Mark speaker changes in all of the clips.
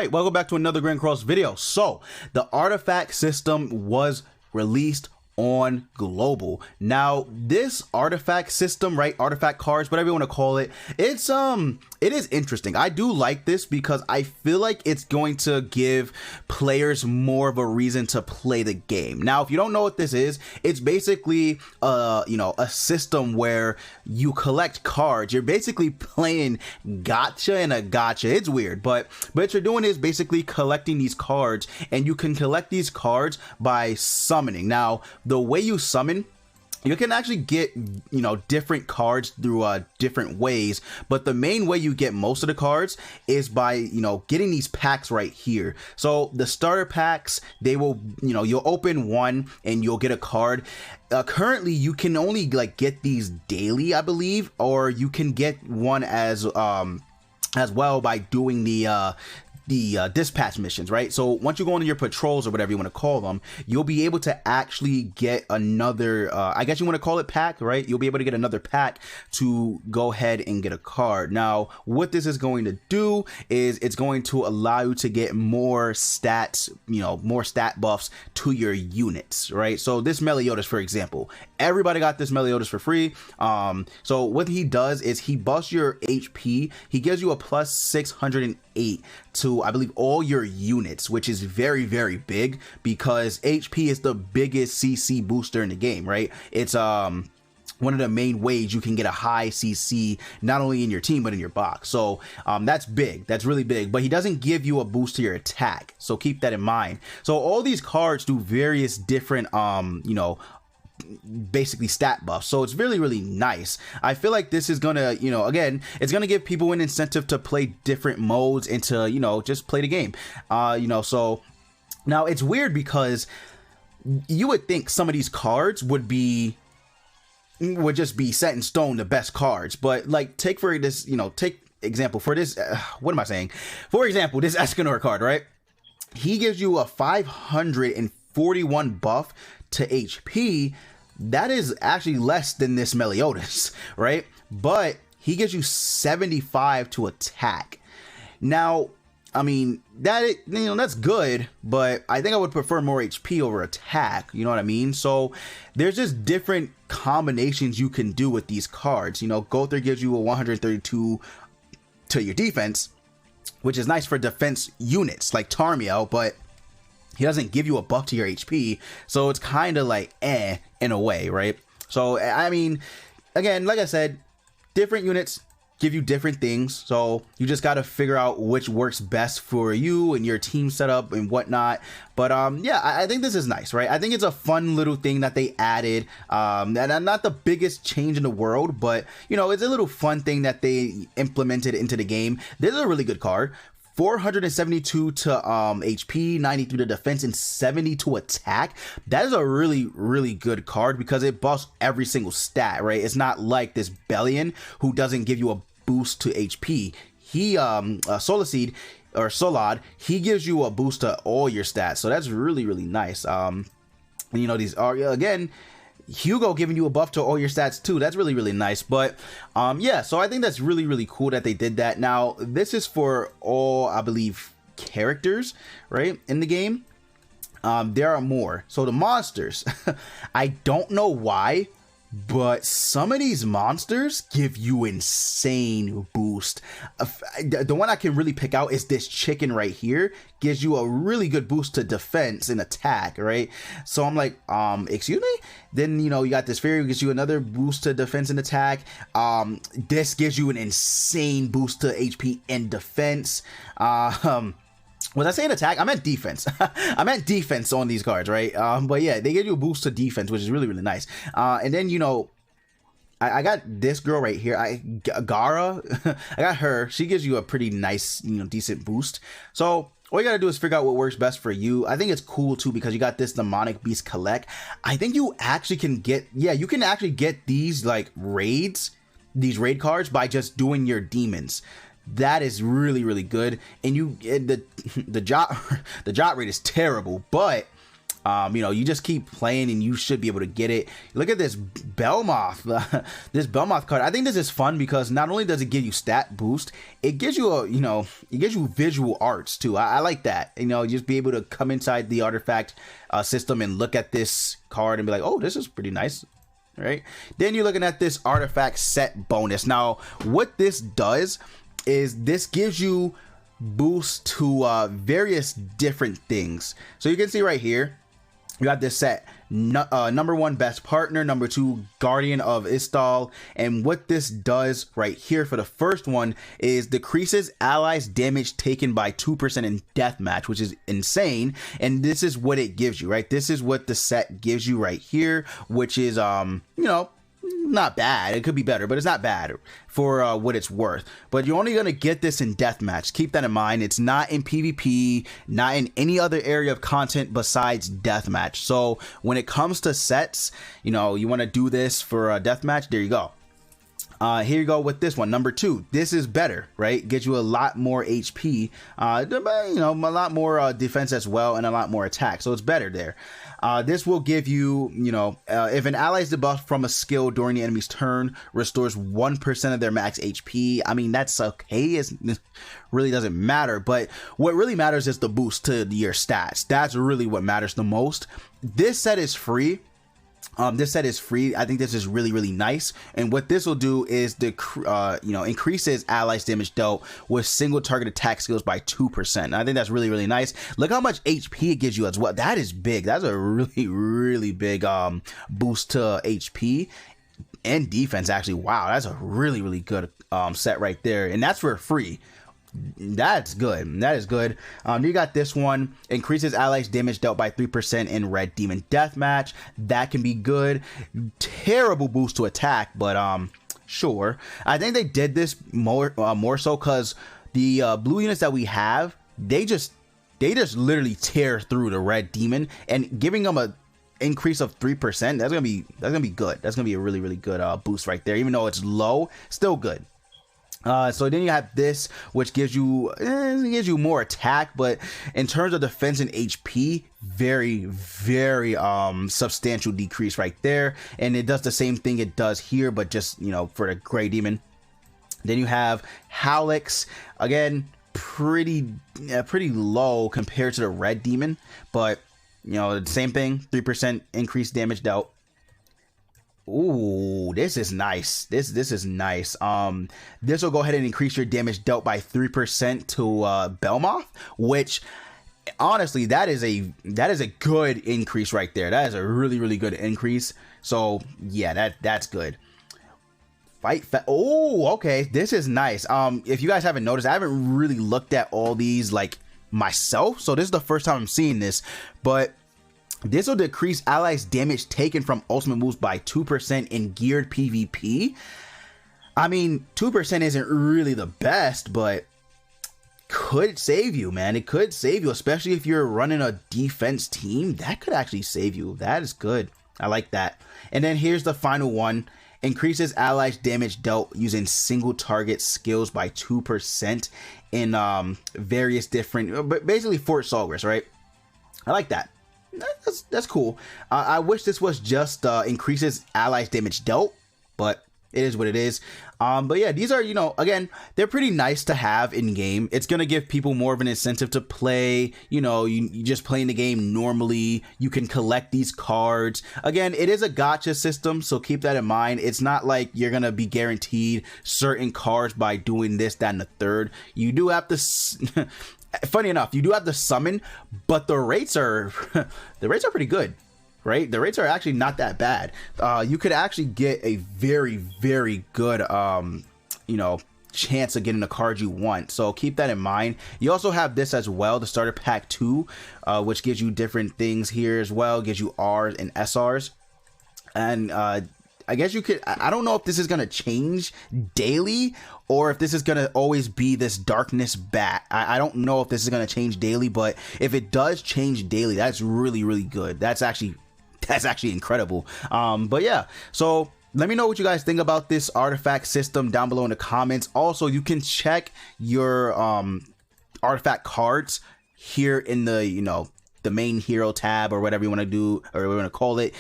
Speaker 1: Alright, welcome back to another Grand Cross video. So, the artifact system was released on global. Now, this artifact system, right, artifact cards, whatever you want to call it, it is interesting. I do like this because I feel like it's going to give players more of a reason to play the game. Now, if you don't know what this is, it's basically a system where you collect cards. You're basically playing gotcha and a gotcha. It's weird, but what you're doing is basically collecting these cards, and you can collect these cards by summoning. Now, the way you summon, you can actually get, different cards through different ways, but the main way you get most of the cards is by, getting these packs right here. So the starter packs, they will, you'll open one and you'll get a card. Currently, you can only get these daily, I believe, or you can get one as well by doing the dispatch missions, right? So once you go into your patrols or whatever you want to call them, you'll be able to actually get another, I guess you want to call it pack, right? You'll be able to get another pack to go ahead and get a card. Now, what this is going to do is it's going to allow you to get more stats, more stat buffs to your units, right? So this Meliodas, for example, everybody got this Meliodas for free. So what he does is he buffs your HP. He gives you a plus 608 to, I believe, all your units, which is very, very big because HP is the biggest CC booster in the game, right? It's one of the main ways you can get a high CC, not only in your team, but in your box. So that's big. That's really big. But he doesn't give you a boost to your attack. So keep that in mind. So all these cards do various different, basically stat buffs. So it's really, really nice. I feel like this is gonna, again, it's gonna give people an incentive to play different modes and to, just play the game. So now it's weird because you would think some of these cards would just be set in stone, the best cards. But take for this, take example for this, what am I saying? For example, this Escanor card, right? He gives you a 541 buff to HP. That is actually less than this Meliodas, right? But he gives you 75 to attack. Now, I mean, that's good, but I think I would prefer more HP over attack, you know what I mean? So there's just different combinations you can do with these cards. Gowther gives you a 132 to your defense, which is nice for defense units like Tarmiel, but he doesn't give you a buff to your HP, so it's kind of in a way, right? So, I mean, again, like I said, different units give you different things, so you just got to figure out which works best for you and your team setup and whatnot. But yeah, I think this is nice, right? I think it's a fun little thing that they added, and not the biggest change in the world, but it's a little fun thing that they implemented into the game. This is a really good card. 472 to HP, 93 to defense, and 70 to attack. That is a really, really good card because it buffs every single stat, right? It's not like this Bellion who doesn't give you a boost to HP. He, Solacid, or Solad, he gives you a boost to all your stats. So that's really, really nice. These are, again, Hugo giving you a buff to all your stats too. That's really, really nice. But yeah, so I think that's really, really cool that they did that. Now, this is for all, I believe, characters, right, in the game. There are more. So the monsters, I don't know why, but some of these monsters give you insane boost. The one I can really pick out is this chicken right here. Gives you a really good boost to defense and attack, right? So I'm like, excuse me? Then, you got this fairy who gives you another boost to defense and attack. This gives you an insane boost to HP and defense. Was I saying attack? I meant defense. I meant defense on these cards, right? But yeah, they give you a boost to defense, which is really, really nice. And then, I got this girl right here. Gara, I got her. She gives you a pretty nice, decent boost. So all you gotta do is figure out what works best for you. I think it's cool too because you got this Demonic Beast Collect. I think you actually can get, you can actually get these raids, these raid cards by just doing your demons. That is really, really good. And the jot rate is terrible, but You know, you just keep playing and you should be able to get it. Look at this Belmoth, this Belmoth card. I think this is fun because not only does it give you stat boost, it gives you a, you know, it gives you visual arts too. I like that. You know, just be able to come inside the artifact system and look at this card and be like, oh, this is pretty nice. Right? Then you're looking at this artifact set bonus. Now, what this does is this gives you boost to various different things. So you can see right here, you have this set, number 1 best partner, number 2 guardian of Ystal, and what this does right here for the first one is decreases allies damage taken by 2% in deathmatch, which is insane. And this is what it gives you, right? This is what the set gives you right here, which is you know, not bad. It could be better, but it's not bad for what it's worth. But you're only going to get this in deathmatch. Keep that in mind. It's not in PvP, not in any other area of content besides deathmatch. So when it comes to sets, you know, you want to do this for a deathmatch, there you go. Here you go with this one, number 2. This is better, right? Gives you a lot more HP, you know, a lot more defense as well, and a lot more attack. So it's better there. This will give you, you know, if an ally is debuffed from a skill during the enemy's turn, restores 1% of their max HP. I mean, that's okay. It really doesn't matter. But what really matters is the boost to your stats. That's really what matters the most. This set is free. This set is free. I think this is really, really nice. And what this will do is you know, increases allies damage dealt with single target attack skills by 2%. And I think that's really, really nice. Look how much HP it gives you as well. That is big. That's a really, really big boost to HP and defense. Actually, wow, that's a really, really good set right there. And that's for free. That's good. That is good. You got this one, increases allies damage dealt by 3% in Red Demon Deathmatch. That can be good. Terrible boost to attack, but sure. I think they did this more so because the blue units that we have, they just literally tear through the Red Demon, and giving them a increase of 3%, that's gonna be good. That's gonna be a really, really good boost right there. Even though it's low, still good. So then you have this, which gives you more attack, but in terms of defense and HP, very, very substantial decrease right there. And it does the same thing it does here, but just, you know, for the Gray Demon. Then you have Howlix, again, pretty low compared to the Red Demon, but you know, the same thing, 3% increased damage dealt. Ooh, this is nice. This is nice. This will go ahead and increase your damage dealt by 3% to Belmoth, which honestly, that is a good increase right there. That is a really, really good increase. So yeah, that's good. Oh, okay, this is nice. If you guys haven't noticed, I haven't really looked at all these like myself, so this is the first time I'm seeing this, but this will decrease allies damage taken from ultimate moves by 2% in geared PvP. I mean, 2% isn't really the best, but could save you, man. It could save you, especially if you're running a defense team. That could actually save you. That is good. I like that. And then here's the final one. Increases allies damage dealt using single target skills by 2% in various different, but basically Fort Sulgris, right? I like that. That's cool. I wish this was just increases allies damage dealt, but it is what it is. But yeah, these are, you know, again, they're pretty nice to have in game. It's gonna give people more of an incentive to play. You know, you just playing the game normally. You can collect these cards. Again, it is a gacha system, so keep that in mind. It's not like you're gonna be guaranteed certain cards by doing this, that, and the third. You do have to funny enough, you do have to summon, but the rates are pretty good, right? The rates are actually not that bad. You could actually get a very, very good you know, chance of getting the card you want, so keep that in mind. You also have this as well, the starter pack 2, which gives you different things here as well. Gives you Rs and SRs, and I guess you could, I don't know if this is going to change daily or if this is going to always be this darkness bat. I don't know if this is going to change daily, but if it does change daily, that's really, really good. That's actually incredible. But yeah, so let me know what you guys think about this artifact system down below in the comments. Also, you can check your artifact cards here in the, you know, the main hero tab or whatever you want to do, or we want to call it,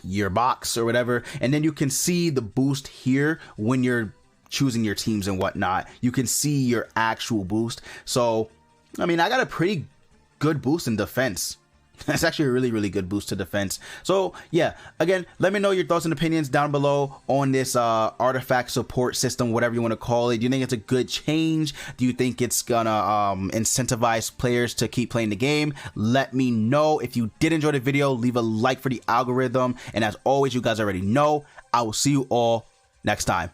Speaker 1: your box or whatever, and then you can see the boost here when you're choosing your teams and whatnot. You can see your actual boost. So I mean, I got a pretty good boost in defense. That's actually a really, really good boost to defense. So yeah, again, let me know your thoughts and opinions down below on this artifact support system, whatever you want to call it. Do you think it's a good change? Do you think it's gonna incentivize players to keep playing the game? Let me know. If you did enjoy the video, leave a like for the algorithm. And as always, you guys already know, I will see you all next time.